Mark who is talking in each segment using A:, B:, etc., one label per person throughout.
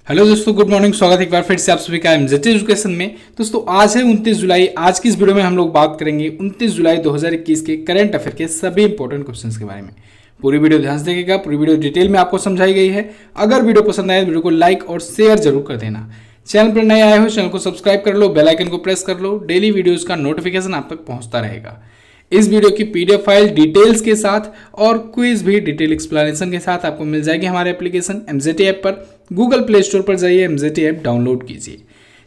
A: Hello दोस्तों, good morning. स्वागत है एक बार फिर से आप सभी का एमजेटी एजुकेशन में। दोस्तों आज है 29 जुलाई। आज की इस वीडियो में हम लोग बात करेंगे 29 जुलाई 2021 के करंट अफेयर के सभी इंपॉर्टेंट क्वेश्चंस के बारे में। पूरी वीडियो ध्यान से देखिएगा, पूरी वीडियो डिटेल में आपको समझाई गई है। अगर वीडियो पसंद आए तो वीडियो को लाइक और शेयर जरूर कर देना। चैनल पर नए आए हो चैनल को सब्सक्राइब कर लो, बेल आइकन को प्रेस कर लो। डेली वीडियोज का नोटिफिकेशन आप तक पहुंचता रहेगा। इस वीडियो की पीडीएफ फाइल डिटेल्स के साथ और क्विज भी डिटेल एक्सप्लेनेशन के साथ आपको मिल जाएगी हमारे एप्लीकेशन एमजेटी ऐप पर। गूगल प्ले स्टोर पर जाइए, एमजेटी ऐप डाउनलोड कीजिए।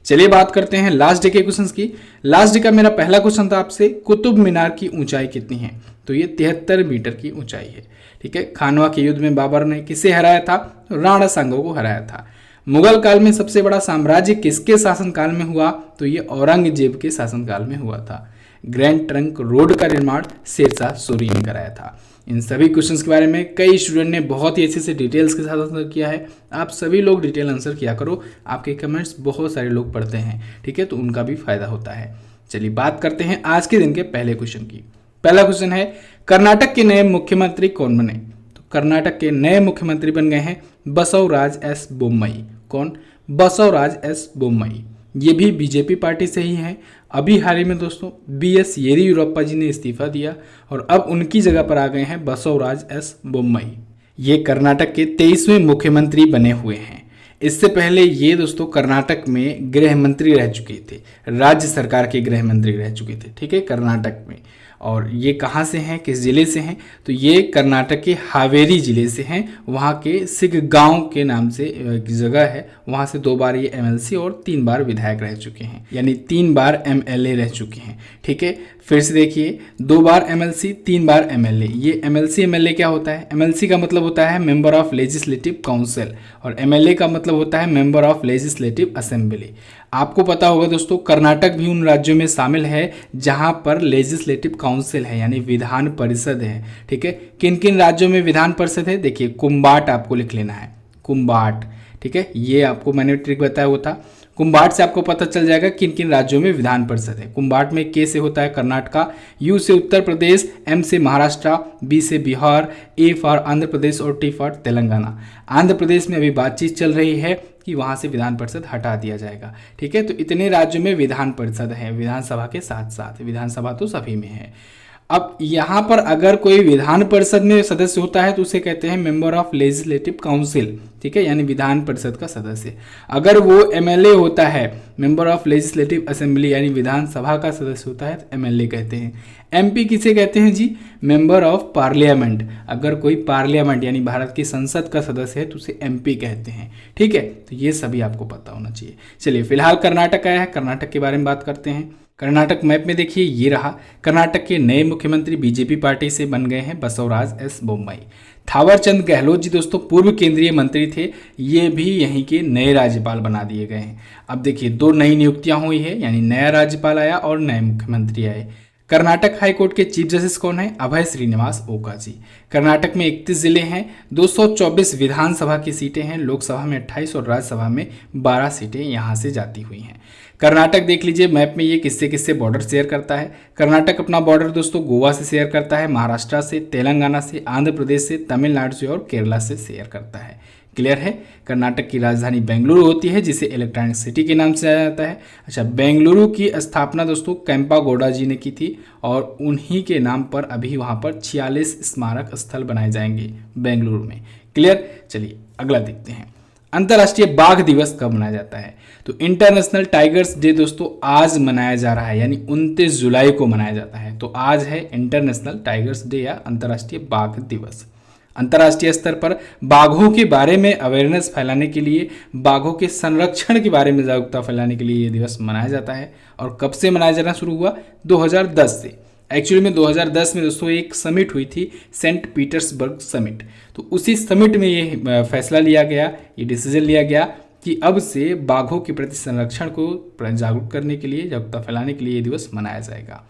A: चलिए बात करते हैं लास्ट डे के क्वेश्चंस की। लास्ट डे का मेरा पहला क्वेश्चन था आपसे, कुतुब मीनार की ऊंचाई कितनी है? तो ये 73 मीटर की ऊंचाई है। ठीक है। खानवा के युद्ध में बाबर ने किसे हराया था? राणा सांगा को हराया था। मुगल काल में सबसे बड़ा साम्राज्य किसके शासनकाल में हुआ? तो ये औरंगजेब के शासनकाल में हुआ था। ग्रैंड ट्रंक रोड का निर्माण शेरशाह सूरी ने कराया था। इन सभी क्वेश्चंस के बारे में कई स्टूडेंट ने बहुत ही अच्छे से डिटेल्स के साथ आंसर किया है। आप सभी लोग डिटेल आंसर किया करो, आपके कमेंट्स बहुत सारे लोग पढ़ते हैं। ठीक है, तो उनका भी फायदा होता है। चलिए बात करते हैं आज के दिन के पहले क्वेश्चन की। पहला क्वेश्चन है, कर्नाटक के नए मुख्यमंत्री कौन बने? तो कर्नाटक के नए मुख्यमंत्री बन गए हैं बसवराज एस बोम्मई। कौन? बसवराज एस बोम्मई। ये भी बीजेपी पार्टी से ही हैं। अभी हाल ही में दोस्तों बीएस येदियुरप्पा जी ने इस्तीफा दिया और अब उनकी जगह पर आ गए हैं बसवराज एस बोम्मई। ये कर्नाटक के 23वें मुख्यमंत्री बने हुए हैं। इससे पहले ये दोस्तों कर्नाटक में गृह मंत्री रह चुके थे, राज्य सरकार के गृह मंत्री रह चुके थे। ठीक है, कर्नाटक में। और ये कहाँ से हैं, किस जिले से हैं? तो ये कर्नाटक के हावेरी जिले से हैं। वहाँ के सिग गांव के नाम से एक जगह है, वहाँ से 2 बार ये एमएलसी और 3 बार विधायक रह चुके हैं, यानी 3 बार एमएलए रह चुके हैं। ठीक है, फिर से देखिए, 2 बार एमएलसी 3 बार एमएलए। ये एमएलसी एमएलए क्या होता है? एमएलसी का मतलब होता है मेंबर ऑफ लेजिस्लेटिव काउंसिल और एमएलए का मतलब होता है मेंबर ऑफ लेजिस्लेटिव असेंबली। आपको पता होगा दोस्तों, कर्नाटक भी उन राज्यों में शामिल है जहां पर लेजिस्लेटिव काउंसिल है, यानी विधान परिषद है। ठीक है, किन किन राज्यों में विधान परिषद है? देखिए, कुंबाट आपको लिख लेना है, कुंबाट। ठीक है, ये आपको मैंने ट्रिक बताया वो था। कुंबाट से आपको पता चल जाएगा किन किन राज्यों में विधान परिषद है। कुंबाट में के से होता है कर्नाटका, यू से उत्तर प्रदेश, एम से महाराष्ट्र, बी से बिहार, ए फॉर आंध्र प्रदेश और टी फॉर तेलंगाना। आंध्र प्रदेश में अभी बातचीत चल रही है कि वहां से विधान परिषद हटा दिया जाएगा। ठीक है, तो इतने राज्यों में विधान परिषद है, विधानसभा के साथ साथ। विधानसभा तो सभी में है। अब यहाँ पर अगर कोई विधान परिषद में सदस्य होता है तो उसे कहते हैं मेंबर ऑफ लेजिस्लेटिव काउंसिल। ठीक है, यानी विधान परिषद का सदस्य। अगर वो एमएलए होता है, मेंबर ऑफ लेजिस्लेटिव असेंबली, यानी विधानसभा का सदस्य होता है, तो एमएलए कहते हैं। एमपी किसे कहते हैं जी? Member of parliament. अगर कोई पार्लियामेंट यानी भारत की संसद का सदस्य है तो उसे एमपी कहते हैं। ठीक है, तो ये सभी आपको पता होना चाहिए। चलिए, फिलहाल कर्नाटक आया है, कर्नाटक के बारे में बात करते हैं। कर्नाटक मैप में देखिए, ये रहा। कर्नाटक के नए मुख्यमंत्री बीजेपी पार्टी से बन गए हैं बसवराज एस बोम्मई। थावरचंद गहलोत जी दोस्तों पूर्व केंद्रीय मंत्री थे, ये भी यहीं के नए राज्यपाल बना दिए गए हैं। अब देखिए, 2 नई नियुक्तियां हुई है, यानी नया राज्यपाल आया और नए मुख्यमंत्री आए। कर्नाटक हाईकोर्ट के चीफ जस्टिस कौन है? अभय श्रीनिवास ओका जी। कर्नाटक में 31 जिले हैं, 224 विधानसभा की सीटें हैं, लोकसभा में 28 और राज्यसभा में 12 सीटें यहाँ से जाती हुई हैं। कर्नाटक देख लीजिए मैप में, ये किससे किससे बॉर्डर शेयर करता है। कर्नाटक अपना बॉर्डर दोस्तों गोवा से शेयर करता है, महाराष्ट्र से, तेलंगाना से, आंध्र प्रदेश से, तमिलनाडु से और केरला से शेयर करता है। क्लियर है? कर्नाटक की राजधानी बेंगलुरु होती है, जिसे इलेक्ट्रॉनिक सिटी के नाम से जाना जाता है। अच्छा, बेंगलुरु की स्थापना दोस्तों कैंपागौडा जी ने की थी और उन्हीं के नाम पर अभी वहाँ पर 46 स्मारक स्थल बनाए जाएंगे बेंगलुरु में। क्लियर? चलिए अगला देखते हैं। अंतर्राष्ट्रीय बाघ दिवस कब मनाया जाता है? तो इंटरनेशनल टाइगर्स डे दोस्तों आज मनाया जा रहा है, यानी 29 जुलाई को मनाया जाता है। तो आज है इंटरनेशनल टाइगर्स डे या अंतर्राष्ट्रीय बाघ दिवस। अंतर्राष्ट्रीय स्तर पर बाघों के बारे में अवेयरनेस फैलाने के लिए, बाघों के संरक्षण के बारे में जागरूकता फैलाने के लिए ये दिवस मनाया जाता है। और कब से मनाया जाना शुरू हुआ? 2010 से। एक्चुअली में 2010 में दोस्तों एक समिट हुई थी, सेंट पीटर्सबर्ग समिट। तो उसी समिट में ये फैसला लिया गया, ये डिसीजन लिया गया कि अब से बाघों के प्रति संरक्षण को जागरूक करने के लिए, जागरूकता फैलाने के लिए ये दिवस मनाया जाएगा।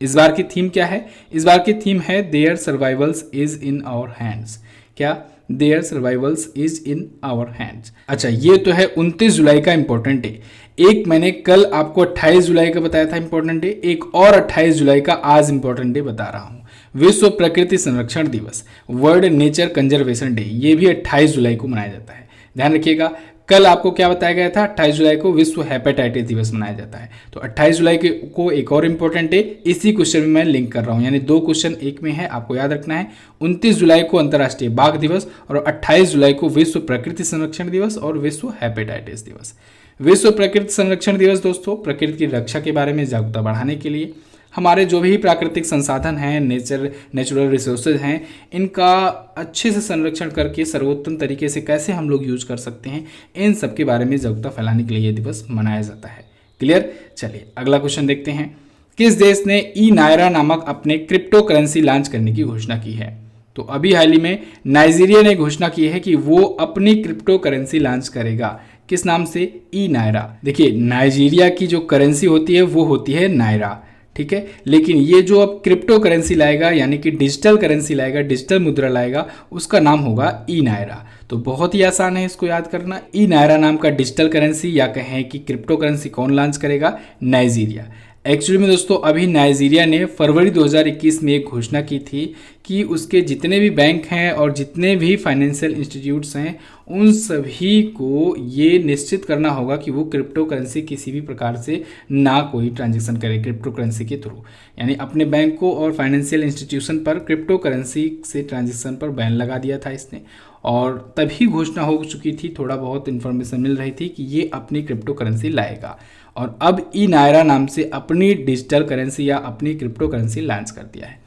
A: इस बार की थीम क्या है? इस बार की थीम है their survivals is in our hands. क्या? Their survivals is in our hands. अच्छा, ये तो है 29 जुलाई का इंपॉर्टेंट डे। एक मैंने कल आपको 28 जुलाई का बताया था इंपॉर्टेंट डे, एक और 28 जुलाई का आज इंपॉर्टेंट डे बता रहा हूँ। विश्व प्रकृति संरक्षण दिवस, वर्ल्ड नेचर कंजर्वेशन डे, ये भी 28 जुलाई को मनाया जाता है। ध्यान रखिएगा, कल आपको क्या बताया गया था, 28 जुलाई को विश्व हेपेटाइटिस दिवस मनाया जाता है। तो 28 जुलाई को एक और इम्पोर्टेंट है, इसी क्वेश्चन में मैं लिंक कर रहा हूँ, यानी 2 क्वेश्चन एक में है, आपको याद रखना है। 29 जुलाई को अंतर्राष्ट्रीय बाघ दिवस और 28 जुलाई को विश्व प्रकृति संरक्षण दिवस और विश्व हेपेटाइटिस दिवस। विश्व प्रकृति संरक्षण दिवस दोस्तों प्रकृति की रक्षा के बारे में जागरूकता बढ़ाने के लिए, हमारे जो भी प्राकृतिक संसाधन हैं, नेचुरल रिसोर्सेज हैं, इनका अच्छे से संरक्षण करके सर्वोत्तम तरीके से कैसे हम लोग यूज कर सकते हैं, इन सब के बारे में जागरूकता फैलाने के लिए ये दिवस मनाया जाता है। क्लियर। चलिए अगला क्वेश्चन देखते हैं। किस देश ने ई नायरा नामक अपने क्रिप्टो करेंसी लॉन्च करने की घोषणा की है? तो अभी हाल ही में नाइजीरिया ने घोषणा की है कि वो अपनी क्रिप्टो करेंसी लॉन्च करेगा। किस नाम से? ई नायरा। देखिए नाइजीरिया की जो करेंसी होती है वो होती है नायरा, ठीक है, लेकिन ये जो अब क्रिप्टो करेंसी लाएगा यानी कि डिजिटल करेंसी लाएगा, डिजिटल मुद्रा लाएगा, उसका नाम होगा ई नायरा। तो बहुत ही आसान है इसको याद करना। ई नायरा नाम का डिजिटल करेंसी या कहें कि क्रिप्टो करेंसी कौन लॉन्च करेगा? नाइजीरिया। एक्चुअली में दोस्तों अभी नाइजीरिया ने फरवरी 2021 में एक घोषणा की थी कि उसके जितने भी बैंक हैं और जितने भी फाइनेंशियल इंस्टीट्यूट्स हैं उन सभी को ये निश्चित करना होगा कि वो क्रिप्टो करेंसी किसी भी प्रकार से ना कोई ट्रांजैक्शन करे क्रिप्टो करेंसी के थ्रू। यानी अपने बैंक को और फाइनेंशियल इंस्टीट्यूशन पर क्रिप्टो करेंसी से ट्रांजैक्शन पर बैन लगा दिया था इसने, और तभी घोषणा हो चुकी थी, थोड़ा बहुत इन्फॉर्मेशन मिल रही थी कि ये अपनी क्रिप्टो करेंसी लाएगा। और अब ई नायरा नाम से अपनी डिजिटल करेंसी या अपनी क्रिप्टो करेंसी लॉन्च कर दिया है।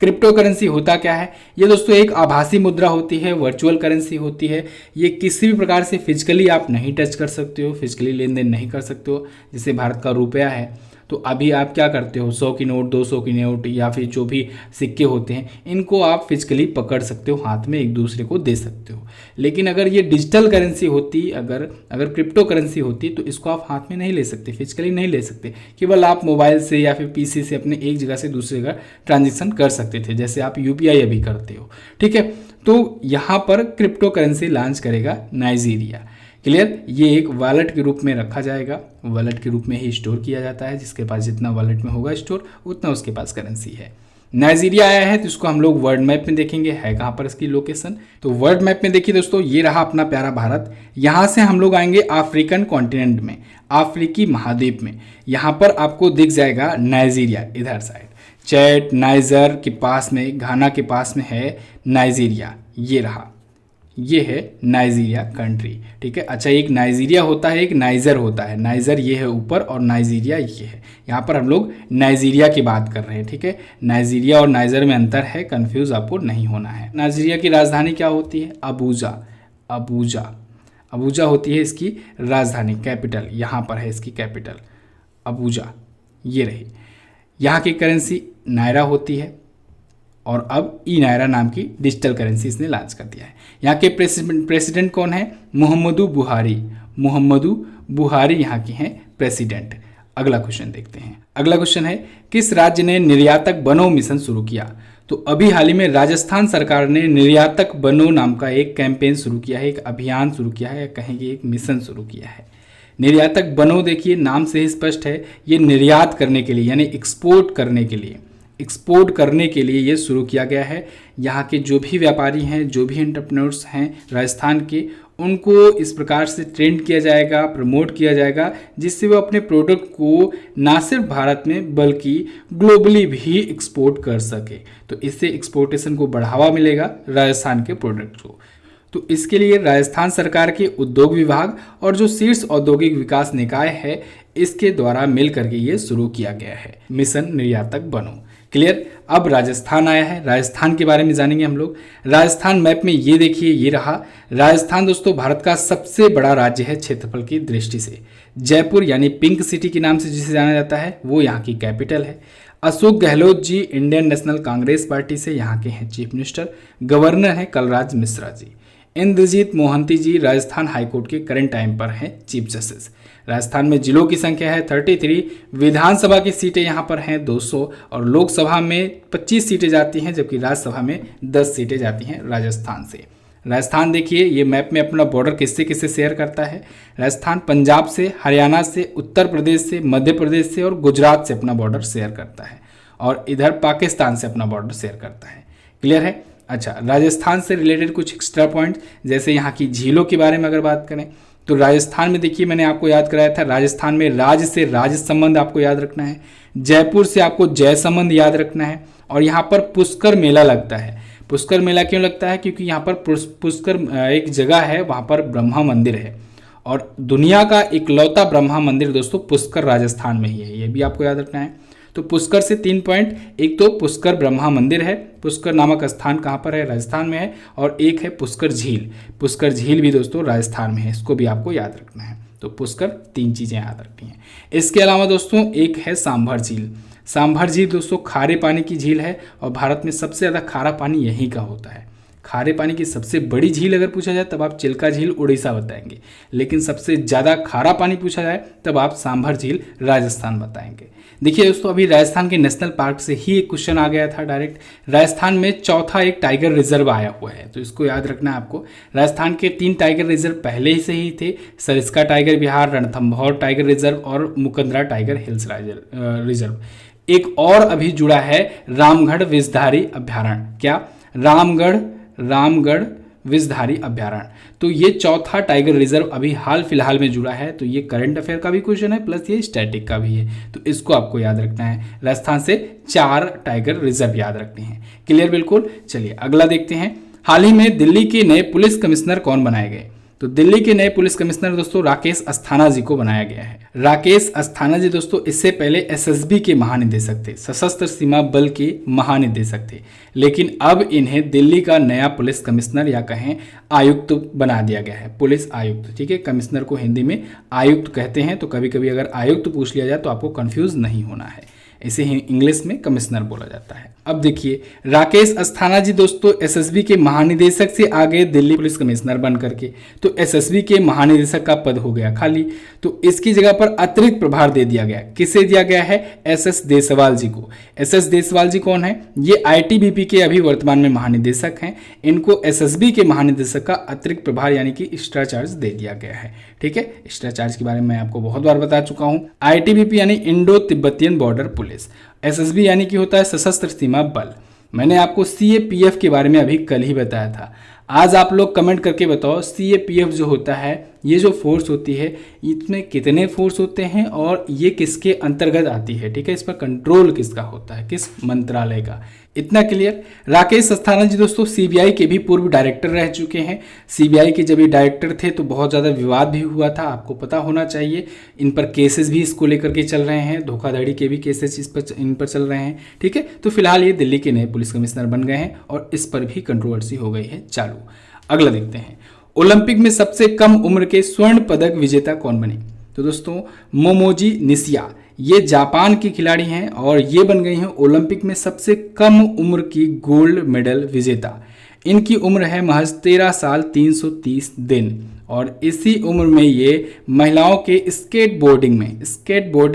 A: क्रिप्टो करेंसी होता क्या है? ये दोस्तों एक आभासी मुद्रा होती है, वर्चुअल करेंसी होती है। ये किसी भी प्रकार से फिजिकली आप नहीं टच कर सकते हो, फिजिकली लेन देन नहीं कर सकते हो। जैसे भारत का रुपया है, तो अभी आप क्या करते हो, 100 की नोट, 200 की नोट या फिर जो भी सिक्के होते हैं, इनको आप फिजिकली पकड़ सकते हो, हाथ में एक दूसरे को दे सकते हो। लेकिन अगर ये डिजिटल करेंसी होती, अगर क्रिप्टो करेंसी होती, तो इसको आप हाथ में नहीं ले सकते, फिजिकली नहीं ले सकते। केवल आप मोबाइल से या फिर पीसी से अपने एक जगह से दूसरी जगह ट्रांजेक्शन कर सकते थे, जैसे आप यूपीआई अभी करते हो, ठीक है। तो यहाँ पर क्रिप्टो करेंसी लॉन्च करेगा नाइजीरिया। क्लियर। ये एक वॉलेट के रूप में रखा जाएगा, वॉलेट के रूप में ही स्टोर किया जाता है। जिसके पास जितना वॉलेट में होगा स्टोर, उतना उसके पास करेंसी है। नाइजीरिया आया है तो इसको हम लोग वर्ल्ड मैप में देखेंगे, है कहाँ पर इसकी लोकेशन। तो वर्ल्ड मैप में देखिए दोस्तों, ये रहा अपना प्यारा भारत। यहाँ से हम लोग आएंगे अफ्रीकन कॉन्टिनेंट में, अफ्रीकी महाद्वीप में। यहाँ पर आपको दिख जाएगा नाइजीरिया, इधर साइड चैड नाइजर के पास में, घाना के पास में है नाइजीरिया। ये रहा, ये है नाइजीरिया कंट्री, ठीक है। अच्छा, एक नाइजीरिया होता है, एक नाइजर होता है। नाइजर ये है ऊपर और नाइजीरिया ये है। यहाँ पर हम लोग नाइजीरिया की बात कर रहे हैं, ठीक है। नाइजीरिया और नाइजर में अंतर है, कंफ्यूज आपको नहीं होना है। नाइजीरिया की राजधानी क्या होती है? अबूजा। अबूजा, अबूजा होती है इसकी राजधानी, कैपिटल। यहाँ पर है इसकी कैपिटल अबूजा, ये रही। यहाँ की करेंसी नायरा होती है और अब ई नायरा नाम की डिजिटल करेंसी इसने लॉन्च कर दिया है। यहाँ के प्रेसिडेंट कौन है? मुहम्मदू बुहारी। मुहम्मदू बुहारी यहाँ के हैं प्रेसिडेंट। अगला क्वेश्चन देखते हैं। अगला क्वेश्चन है, किस राज्य ने निर्यातक बनो मिशन शुरू किया? तो अभी हाल ही में राजस्थान सरकार ने निर्यातक बनो नाम का एक कैंपेन शुरू किया है, एक अभियान शुरू किया है, या कहेंगे एक मिशन शुरू किया है। निर्यातक बनो, देखिए नाम से ही स्पष्ट है, ये निर्यात करने के लिए यानी एक्सपोर्ट करने के लिए ये शुरू किया गया है। यहाँ के जो भी व्यापारी हैं, जो भी एंटरप्रेन्योर्स हैं राजस्थान के, उनको इस प्रकार से ट्रेंड किया जाएगा, प्रमोट किया जाएगा, जिससे वो अपने प्रोडक्ट को ना सिर्फ भारत में बल्कि ग्लोबली भी एक्सपोर्ट कर सके। तो इससे एक्सपोर्टेशन को बढ़ावा मिलेगा राजस्थान के प्रोडक्ट को। तो इसके लिए राजस्थान सरकार के उद्योग विभाग और जो शीर्ष औद्योगिक विकास निकाय है, इसके द्वारा मिल करके ये शुरू किया गया है मिशन निर्यातक बनो। क्लियर। अब राजस्थान आया है, राजस्थान के बारे में जानेंगे हम लोग। राजस्थान मैप में ये देखिए, ये रहा राजस्थान दोस्तों, भारत का सबसे बड़ा राज्य है क्षेत्रफल की दृष्टि से। जयपुर यानी पिंक सिटी के नाम से जिसे जाना जाता है, वो यहाँ की कैपिटल है। Ashok Gehlot ji Indian national Congress party से यहाँ के हैं चीफ मिनिस्टर। गवर्नर हैं कलराज मिश्रा जी। इंद्रजीत मोहंती जी राजस्थान हाईकोर्ट के करंट टाइम पर हैं चीफ जस्टिस। राजस्थान में जिलों की संख्या है 33, विधानसभा की सीटें यहाँ पर हैं 200 और लोकसभा में 25 सीटें जाती हैं, जबकि राज्यसभा में 10 सीटें जाती हैं राजस्थान से। राजस्थान देखिए, ये मैप में अपना बॉर्डर किससे किससे शेयर करता है। राजस्थान पंजाब से, हरियाणा से, उत्तर प्रदेश से, मध्य प्रदेश से और गुजरात से अपना बॉर्डर शेयर करता है, और इधर पाकिस्तान से अपना बॉर्डर शेयर करता है। क्लियर है। अच्छा, राजस्थान से रिलेटेड कुछ एक्स्ट्रा पॉइंट, जैसे यहाँ की झीलों के बारे में अगर बात करें, तो राजस्थान में देखिए मैंने आपको याद कराया था, राजस्थान में राज से राज संबंध आपको याद रखना है, जयपुर से आपको जय संबंध याद रखना है, और यहाँ पर पुष्कर मेला लगता है। पुष्कर मेला क्यों लगता है? क्योंकि यहाँ पर पुष्कर एक जगह है, वहाँ पर ब्रह्मा मंदिर है, और दुनिया का इकलौता ब्रह्मा मंदिर दोस्तों पुष्कर राजस्थान में ही है, ये भी आपको याद रखना है। तो पुष्कर से 3 पॉइंट, एक तो पुष्कर ब्रह्मा मंदिर है, पुष्कर नामक स्थान कहाँ पर है? राजस्थान में है, और एक है पुष्कर झील, पुष्कर झील भी दोस्तों राजस्थान में है, इसको भी आपको याद रखना है। तो पुष्कर 3 चीज़ें याद रखनी है। इसके अलावा दोस्तों एक है सांभर झील। सांभर झील दोस्तों खारे पानी की झील है, और भारत में सबसे ज़्यादा खारा पानी यहीं का होता है। खारे पानी की सबसे बड़ी झील अगर पूछा जाए तब आप चिल्का झील उड़ीसा बताएंगे, लेकिन सबसे ज़्यादा खारा पानी पूछा जाए तब आप सांभर झील राजस्थान बताएंगे। देखिए दोस्तों, अभी राजस्थान के नेशनल पार्क से ही एक क्वेश्चन आ गया था डायरेक्ट। राजस्थान में चौथा एक टाइगर रिजर्व आया हुआ है, तो इसको याद रखना है आपको। राजस्थान के 3 टाइगर रिजर्व पहले ही से ही थे, सरिस्का टाइगर विहार, रणथंभौर टाइगर रिजर्व और मुकंदरा टाइगर हिल्स रिजर्व। एक और अभी जुड़ा है रामगढ़ विषधारी अभ्यारण्य। क्या? रामगढ़ विषधारी अभ्यारण्य। तो ये चौथा टाइगर रिजर्व अभी हाल फिलहाल में जुड़ा है। तो ये करंट अफेयर का भी क्वेश्चन है, प्लस ये स्टैटिक का भी है, तो इसको आपको याद रखना है। राजस्थान से 4 टाइगर रिजर्व याद रखने हैं। क्लियर? बिल्कुल। चलिए अगला देखते हैं। हाल ही में दिल्ली के नए पुलिस कमिश्नर कौन बनाए गए? तो दिल्ली के नए पुलिस कमिश्नर दोस्तों राकेश अस्थाना जी को बनाया गया है। राकेश अस्थाना जी दोस्तों इससे पहले एसएसबी के महानिदेशक थे, सशस्त्र सीमा बल के महानिदेशक थे, लेकिन अब इन्हें दिल्ली का नया पुलिस कमिश्नर या कहें आयुक्त बना दिया गया है। पुलिस आयुक्त, ठीक है। कमिश्नर को हिंदी में आयुक्त कहते हैं, तो कभी कभी अगर आयुक्त पूछ लिया जाए तो आपको कंफ्यूज नहीं होना है, इसे इंग्लिश में कमिश्नर बोला जाता है। अब देखिए राकेश अस्थाना जी दोस्तों एसएसबी के महानिदेशक से आ गए दिल्ली पुलिस कमिश्नर बन करके, तो एसएसबी के महानिदेशक का पद हो गया खाली। तो इसकी जगह पर अतिरिक्त प्रभार दे दिया गया। किसे दिया गया है? एसएस देसवाल जी को। एसएस देसवाल जी कौन है? ये आईटीबीपी के अभी वर्तमान में महानिदेशक हैं। इनको एसएसबी के महानिदेशक का अतिरिक्त प्रभार यानी कि एक्स्ट्रा चार्ज दे दिया गया है, ठीक है। एक्स्ट्रा चार्ज के बारे में मैं आपको बहुत बार बता चुका हूँ। आईटीबीपी यानी Indo Tibetan border police, SSB यानी कि होता है सशस्त्र सीमा बल। मैंने आपको सीएपीएफ के बारे में अभी कल ही बताया था। आज आप लोग कमेंट करके बताओ सीएपीएफ जो होता है, ये जो फोर्स होती है, इसमें कितने फोर्स होते हैं और ये किसके अंतर्गत आती है, ठीक है। इस पर कंट्रोल किसका होता है, किस मंत्रालय का, इतना क्लियर। राकेश अस्थाना जी दोस्तों सीबीआई के भी पूर्व डायरेक्टर रह चुके हैं। सीबीआई के जब ये डायरेक्टर थे तो बहुत ज़्यादा विवाद भी हुआ था, आपको पता होना चाहिए। इन पर केसेस भी इसको लेकर के चल रहे हैं, धोखाधड़ी के भी केसेस इन पर चल रहे हैं, ठीक है। तो फिलहाल ये दिल्ली के नए पुलिस कमिश्नर बन गए हैं और इस पर भी कंट्रोवर्सी हो गई है चालू। अगला देखते हैं, ओलंपिक में सबसे कम उम्र के स्वर्ण पदक विजेता कौन बने? तो दोस्तों मोमोजी निशिया, ये जापान की खिलाड़ी हैं और ये बन गई हैं ओलंपिक में सबसे कम उम्र की गोल्ड मेडल विजेता। इनकी उम्र है महज 13 साल 330 दिन और इसी उम्र में ये महिलाओं के स्केटबोर्डिंग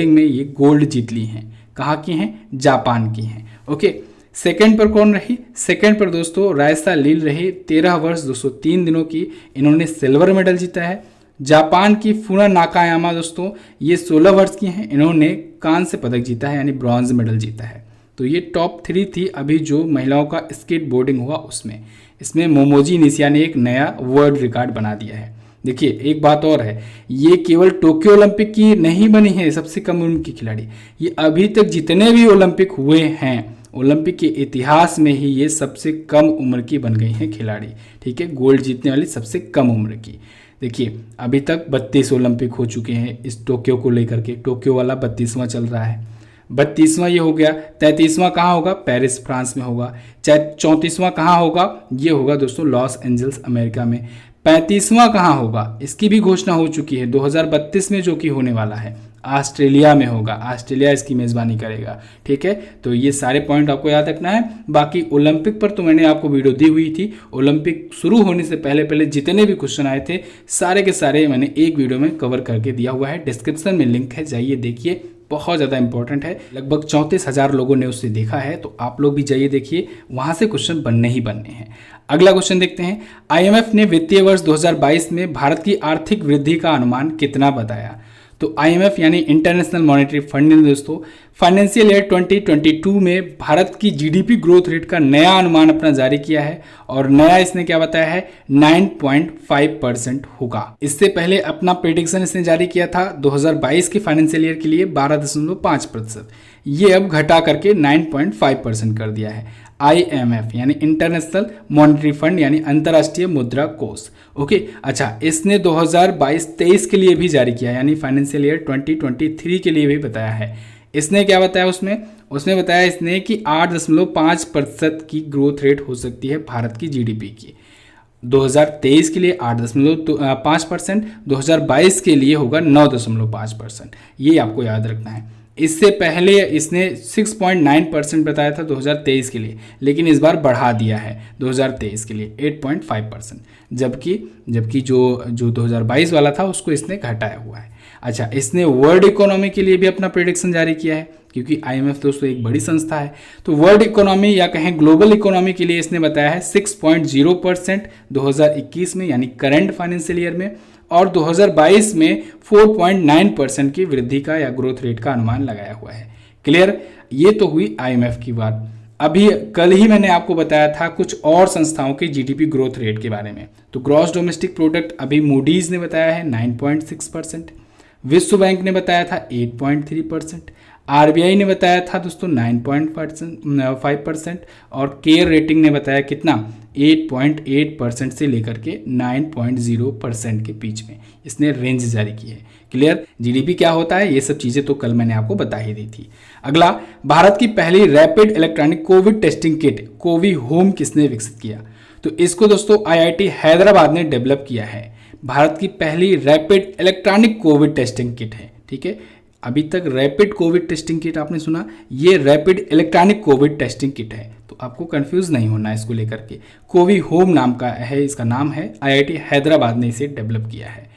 A: में ये गोल्ड जीत ली हैं। कहाँ की हैं? जापान की हैं। ओके, सेकंड पर कौन रही? सेकंड पर दोस्तों रायसा लील रही, 13 वर्ष 203 दिनों की, इन्होंने सिल्वर मेडल जीता है। जापान की फुना नाकायामा दोस्तों ये 16 वर्ष की हैं, इन्होंने कांस्य पदक जीता है यानी ब्रॉन्ज मेडल जीता है। तो ये टॉप 3 थी अभी जो महिलाओं का स्केट बोर्डिंग हुआ उसमें। इसमें मोमोजी निशिया ने एक नया वर्ल्ड रिकॉर्ड बना दिया है। देखिए एक बात और है, ये केवल टोक्यो ओलंपिक की नहीं बनी है सबसे कम उम्र की खिलाड़ी, ये अभी तक जितने भी ओलंपिक हुए हैं ओलंपिक के इतिहास में ही ये सबसे कम उम्र की बन गई हैं खिलाड़ी, ठीक है। गोल्ड जीतने वाली सबसे कम उम्र की। देखिए अभी तक 32 ओलंपिक हो चुके हैं इस टोक्यो को लेकर के, टोक्यो वाला 32वां चल रहा है। 32वां ये हो गया, 33वां कहाँ होगा? पेरिस फ्रांस में होगा। 34वां कहाँ होगा? ये होगा दोस्तों लॉस एंजल्स अमेरिका में। 35वां कहाँ होगा? इसकी भी घोषणा हो चुकी है 2032 में, जो कि होने वाला है ऑस्ट्रेलिया में होगा। ऑस्ट्रेलिया इसकी मेज़बानी करेगा, ठीक है। तो ये सारे पॉइंट आपको याद रखना है। बाकी ओलंपिक पर तो मैंने आपको वीडियो दी हुई थी, ओलंपिक शुरू होने से पहले जितने भी क्वेश्चन आए थे सारे के सारे मैंने एक वीडियो में कवर करके दिया हुआ है। डिस्क्रिप्शन में लिंक है, जाइए देखिए, बहुत ज़्यादा इंपॉर्टेंट है। लगभग 34,000 लोगों ने उससे देखा है, तो आप लोग भी जाइए देखिए, वहाँ से क्वेश्चन बनने ही बनने हैं। अगला क्वेश्चन देखते हैं, आईएमएफ ने वित्तीय वर्ष 2022 में भारत की आर्थिक वृद्धि का अनुमान कितना बताया? तो आईएमएफ यानी इंटरनेशनल मॉनेटरी फंड ने दोस्तों फाइनेंशियल ईयर 2022 में भारत की जीडीपी ग्रोथ रेट का नया अनुमान अपना जारी किया है और नया इसने क्या बताया है 9.5% होगा। इससे पहले अपना प्रेडिक्शन इसने जारी किया था 2022 के फाइनेंशियल ईयर के लिए 12.5%, ये अब घटा करके 9.5% कर दिया है। IMF यानी इंटरनेशनल मॉनेटरी फंड यानी अंतर्राष्ट्रीय मुद्रा कोष। ओके, अच्छा, इसने 2022-23 के लिए भी जारी किया यानी फाइनेंशियल ईयर 2023 के लिए भी बताया है। इसने क्या बताया उसमें बताया इसने कि 8.5% की ग्रोथ रेट हो सकती है भारत की जीडीपी की। 2023 के लिए 8.5%, 2022 के लिए होगा 9.5%। ये आपको याद रखना है। इससे पहले इसने 6.9% बताया था 2023 के लिए, लेकिन इस बार बढ़ा दिया है 2023 के लिए 8.5%, जबकि जो 2022 वाला था उसको इसने घटाया हुआ है। अच्छा, इसने वर्ल्ड इकोनॉमी के लिए भी अपना प्रेडिक्शन जारी किया है, क्योंकि IMF दोस्तों एक बड़ी संस्था है। तो वर्ल्ड इकोनॉमी या कहें ग्लोबल इकोनॉमी के लिए इसने बताया है 6.0% 2021 में यानी करंट फाइनेंशियल ईयर में, और 2022 में 4.9% की वृद्धि का या ग्रोथ रेट का अनुमान लगाया हुआ है। क्लियर, ये तो हुई IMF की बात। अभी कल ही मैंने आपको बताया था कुछ और संस्थाओं के जीडीपी ग्रोथ रेट के बारे में। तो ग्रॉस डोमेस्टिक प्रोडक्ट अभी मूडीज ने बताया है 9.6%, विश्व बैंक ने बताया था 8.3%, RBI ने बताया था दोस्तों 9.5% और केयर रेटिंग ने बताया कितना 8.8% से लेकर के 9.0% के बीच में इसने रेंज जारी की है। क्लियर, जीडीपी क्या होता है ये सब चीज़ें तो कल मैंने आपको बता ही दी थी। अगला, भारत की पहली rapid electronic Covid testing kit Covihome किसने विकसित किया? तो इसको दोस्तों IIT हैदराबाद ने डेवलप किया है। भारत की पहली rapid electronic Covid testing kit है। ठीक है, अभी तक रैपिड कोविड टेस्टिंग किट आपने सुना, ये rapid electronic Covid testing kit है, तो आपको कंफ्यूज नहीं होना इसको लेकर के। कोवी होम नाम का है, इसका नाम है, IIT हैदराबाद ने इसे डेवलप किया है।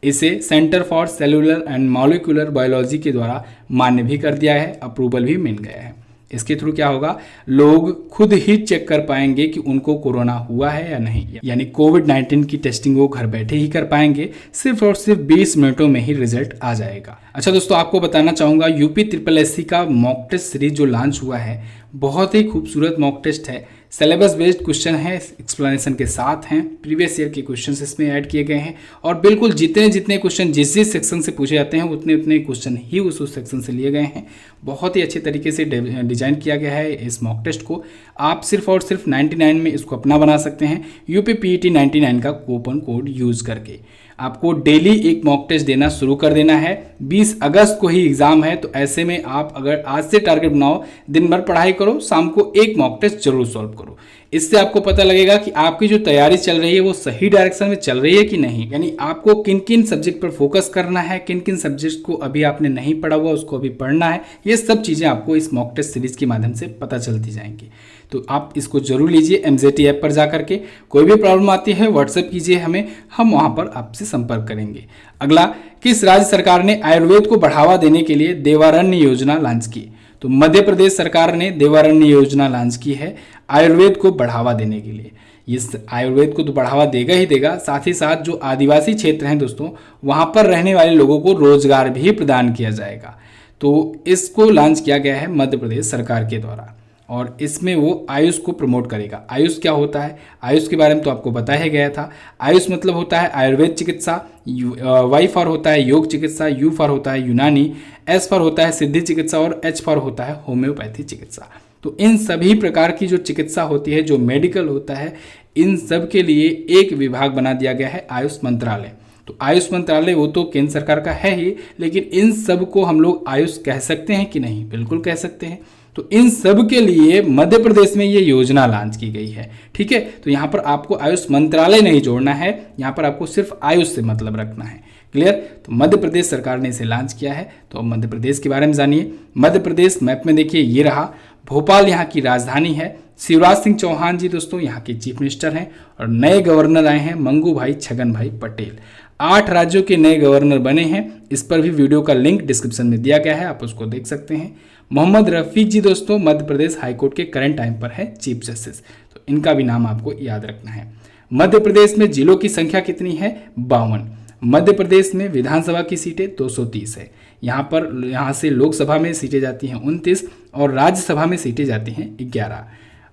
A: इसे centre for cellular and molecular biology के द्वारा मान्य भी कर दिया है, अप्रूवल भी मिल गया है। इसके थ्रू क्या होगा, लोग खुद ही चेक कर पाएंगे कि उनको कोरोना हुआ है या नहीं, यानी कोविड-19 की टेस्टिंग वो घर बैठे ही कर पाएंगे, सिर्फ और सिर्फ 20 मिनटों में ही रिजल्ट आ जाएगा। अच्छा दोस्तों, आपको बताना चाहूँगा UPSSC का मॉक टेस्ट सीरीज जो लॉन्च हुआ है, बहुत ही खूबसूरत मॉक टेस्ट है। सिलेबस बेस्ड क्वेश्चन है, एक्सप्लेनेशन के साथ हैं, प्रीवियस ईयर के क्वेश्चंस इसमें ऐड किए गए हैं और बिल्कुल जितने क्वेश्चन जिस सेक्शन से पूछे जाते हैं उतने क्वेश्चन ही उस सेक्शन से लिए गए हैं। बहुत ही अच्छे तरीके से डिजाइन किया गया है इस मॉक टेस्ट को। आप सिर्फ और सिर्फ 99 में इसको अपना बना सकते हैं, UPPET 99 का कूपन कोड यूज करके। आपको डेली एक मॉक टेस्ट देना शुरू कर देना है। 20 अगस्त को ही एग्जाम है, तो ऐसे में आप अगर आज से टारगेट बनाओ, दिन भर पढ़ाई करो, शाम को एक मॉक टेस्ट जरूर सॉल्व करो। इससे आपको पता लगेगा कि आपकी जो तैयारी चल रही है वो सही डायरेक्शन में चल रही है कि नहीं, यानी आपको किन किन सब्जेक्ट पर फोकस करना है, किन किन सब्जेक्ट को अभी आपने नहीं पढ़ा हुआ उसको अभी पढ़ना है। ये सब चीज़ें आपको इस मॉक टेस्ट सीरीज के माध्यम से पता चलती जाएंगी। तो आप इसको जरूर लीजिए। MZT ऐप पर जा करके कोई भी प्रॉब्लम आती है व्हाट्सएप कीजिए हमें, हम वहाँ पर आपसे संपर्क करेंगे। अगला, किस राज्य सरकार ने आयुर्वेद को बढ़ावा देने के लिए देवारण्य योजना लॉन्च की? तो मध्य प्रदेश सरकार ने देवारण्य योजना लॉन्च की है आयुर्वेद को बढ़ावा देने के लिए। इस आयुर्वेद को तो बढ़ावा देगा ही देगा, साथ ही साथ जो आदिवासी क्षेत्र हैं दोस्तों, वहाँ पर रहने वाले लोगों को रोजगार भी प्रदान किया जाएगा। तो इसको लॉन्च किया गया है मध्य प्रदेश सरकार के द्वारा और इसमें वो आयुष को प्रमोट करेगा। आयुष क्या होता है? आयुष के बारे में तो आपको बताया गया था। आयुष मतलब होता है आयुर्वेद चिकित्सा, Y फॉर होता है योग चिकित्सा, U फॉर होता है यूनानी, S फॉर होता है सिद्धि चिकित्सा और H फॉर होता है होम्योपैथी चिकित्सा। तो इन सभी प्रकार की जो चिकित्सा होती है, जो मेडिकल होता है, इन सब के लिए एक विभाग बना दिया गया है आयुष मंत्रालय। तो आयुष मंत्रालय वो तो केंद्र सरकार का है ही, लेकिन इन सब को हम लोग आयुष कह सकते हैं कि नहीं? बिल्कुल कह सकते हैं। तो इन सब के लिए मध्य प्रदेश में ये योजना लॉन्च की गई है। ठीक है, तो यहाँ पर आपको आयुष मंत्रालय नहीं जोड़ना है, यहाँ पर आपको सिर्फ आयुष से मतलब रखना है। क्लियर? तो मध्य प्रदेश सरकार ने इसे लॉन्च किया है। तो अब मध्य प्रदेश के बारे में जानिए। मध्य प्रदेश मैप में देखिए ये रहा, भोपाल यहाँ की राजधानी है। शिवराज सिंह चौहान जी दोस्तों यहाँ के चीफ मिनिस्टर हैं और नए गवर्नर आए हैं मंगू भाई छगन भाई पटेल। 8 राज्यों के नए गवर्नर बने हैं। इस पर भी वीडियो का लिंक डिस्क्रिप्शन में दिया गया है, आप उसको देख सकते हैं। मोहम्मद रफीक जी दोस्तों मध्य प्रदेश हाईकोर्ट के करंट टाइम पर है चीफ जस्टिस, तो इनका भी नाम आपको याद रखना है। मध्य प्रदेश में जिलों की संख्या कितनी है? 52। मध्य प्रदेश में विधानसभा की सीटें 230 है, यहाँ से लोकसभा में सीटें जाती हैं 29 और राज्यसभा में सीटें जाती हैं 11।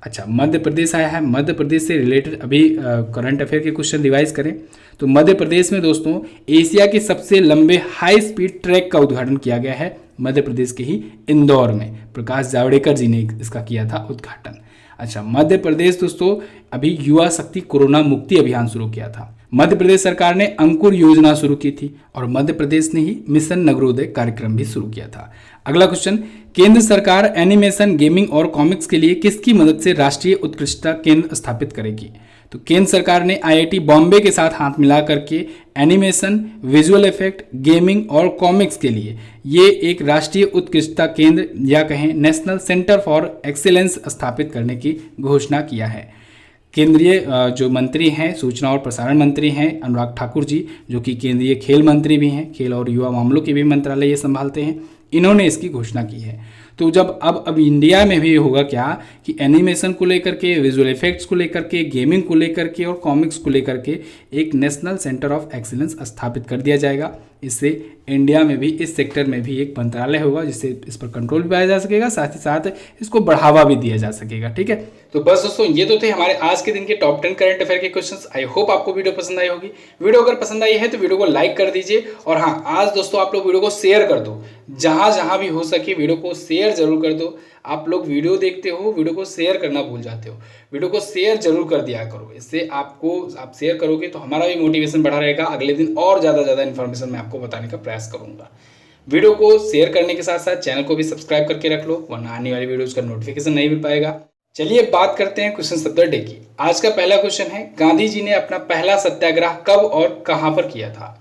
A: अच्छा, मध्य प्रदेश आया है। मध्य प्रदेश से रिलेटेड अभी करंट अफेयर के क्वेश्चन रिवाइज करें तो मध्य प्रदेश में दोस्तों एशिया के सबसे लंबे हाई स्पीड ट्रैक का उद्घाटन किया गया है मध्य प्रदेश के ही इंदौर में। प्रकाश जावड़ेकर जी ने इसका किया था उद्घाटन। अच्छा, मध्य प्रदेश दोस्तों अभी युवा शक्ति कोरोना मुक्ति अभियान शुरू किया था। मध्य प्रदेश सरकार ने अंकुर योजना शुरू की थी और मध्य प्रदेश ने ही मिशन नगरोदय कार्यक्रम भी शुरू किया था। अगला क्वेश्चन, केंद्र सरकार एनिमेशन, गेमिंग और कॉमिक्स के लिए किसकी मदद से राष्ट्रीय उत्कृष्टता केंद्र स्थापित करेगी? तो केंद्र सरकार ने आईआईटी बॉम्बे के साथ हाथ मिला करके एनिमेशन, विजुअल इफेक्ट, गेमिंग और कॉमिक्स के लिए ये एक राष्ट्रीय उत्कृष्टता केंद्र या कहें नेशनल सेंटर फॉर एक्सीलेंस स्थापित करने की घोषणा किया है। केंद्रीय जो मंत्री हैं, सूचना और प्रसारण मंत्री हैं अनुराग ठाकुर जी, जो कि केंद्रीय खेल मंत्री भी हैं, खेल और युवा मामलों के भी मंत्रालय ये संभालते हैं, इन्होंने इसकी घोषणा की है। तो जब अब इंडिया में भी होगा क्या कि एनिमेशन को लेकर के, विजुअल इफेक्ट्स को लेकर के, गेमिंग को लेकर के और कॉमिक्स को लेकर के एक नेशनल सेंटर ऑफ एक्सीलेंस स्थापित कर दिया जाएगा। इससे इंडिया में भी इस सेक्टर में भी एक मंत्रालय होगा जिससे इस पर कंट्रोल भी पाया जा सकेगा, साथ ही साथ इसको बढ़ावा भी दिया जा सकेगा। ठीक है, तो बस दोस्तों ये तो थे हमारे आज के दिन के टॉप 10 करंट अफेयर के क्वेश्चंस। आई होप आपको वीडियो पसंद आई होगी। वीडियो अगर पसंद आई है तो वीडियो को लाइक कर दीजिए और हाँ, आज दोस्तों आप लोग वीडियो को शेयर कर दो, जहां भी हो सके वीडियो को शेयर जरूर कर दो। आप लोग वीडियो देखते हो, वीडियो को शेयर करना भूल जाते हो, वीडियो को शेयर जरूर कर दिया करो। इससे आप शेयर करोगे तो हमारा भी मोटिवेशन बढ़ा रहेगा, अगले दिन और ज़्यादा इन्फॉर्मेशन मैं आपको बताने का प्रयास करूंगा। वीडियो को शेयर करने के साथ साथ चैनल को भी सब्सक्राइब करके रख लो, वरना आने वाली वीडियोज़ का नोटिफिकेशन नहीं मिल पाएगा। चलिए बात करते हैं क्वेश्चन ऑफ द डे की। आज का पहला क्वेश्चन है, गांधी जी ने अपना पहला सत्याग्रह कब और कहां पर किया था?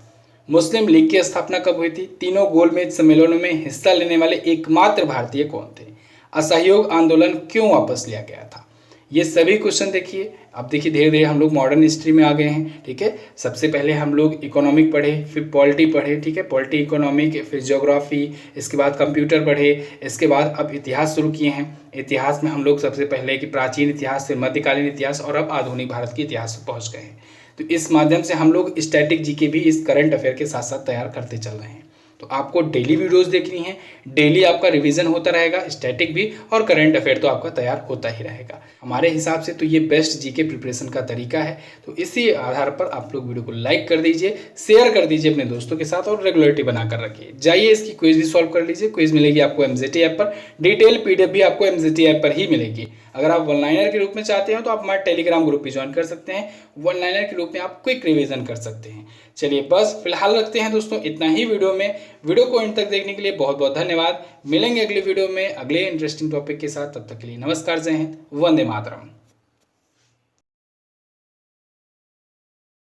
A: मुस्लिम लीग की स्थापना कब हुई थी? तीनों गोलमेज सम्मेलनों में हिस्सा लेने वाले एकमात्र भारतीय कौन थे? असहयोग आंदोलन क्यों वापस लिया गया था? ये सभी क्वेश्चन देखिए। अब देखिए धीरे धीरे हम लोग मॉडर्न हिस्ट्री में आ गए हैं। ठीक है, सबसे पहले हम लोग इकोनॉमिक पढ़े, फिर पॉलिटी पढ़े, ठीक है, पॉलिटी इकोनॉमिक, फिर ज्योग्राफी, इसके बाद कंप्यूटर पढ़े, इसके बाद अब इतिहास शुरू किए हैं। इतिहास में हम लोग सबसे पहले कि प्राचीन इतिहास से मध्यकालीन इतिहास और अब आधुनिक भारत के इतिहास पर पहुँच गए हैं। तो इस माध्यम से हम लोग स्टैटिक जीके भी इस करंट अफेयर के साथ साथ तैयार करते चल रहे हैं। तो आपको डेली वीडियोस देखनी है, डेली आपका रिवीजन होता रहेगा, स्टैटिक भी और करंट अफेयर तो आपका तैयार होता ही रहेगा। हमारे हिसाब से तो ये बेस्ट जीके प्रिपरेशन का तरीका है। तो इसी आधार पर आप लोग वीडियो को लाइक कर दीजिए, शेयर कर दीजिए अपने दोस्तों के साथ और रेगुलरिटी बनाकर रखिए। जाइए इसकी क्विज भी सॉल्व कर लीजिए। क्विज मिलेगी आपको एमजेटी ऐप पर, डिटेल पीडीएफ भी आपको एमजेटी ऐप पर ही मिलेगी। अगर आप वन लाइनर के रूप में चाहते हो तो आप हमारे टेलीग्राम ग्रुप भी ज्वाइन कर सकते हैं। वन लाइनर के रूप में आप क्विक रिवीजन कर सकते हैं। चलिए बस फिलहाल रखते हैं दोस्तों इतना ही वीडियो में। वीडियो को एंड तक देखने के लिए बहुत बहुत धन्यवाद। मिलेंगे अगले वीडियो में अगले इंटरेस्टिंग टॉपिक के साथ। तब तक के लिए नमस्कार, जय हिंद, वंदे मातरम।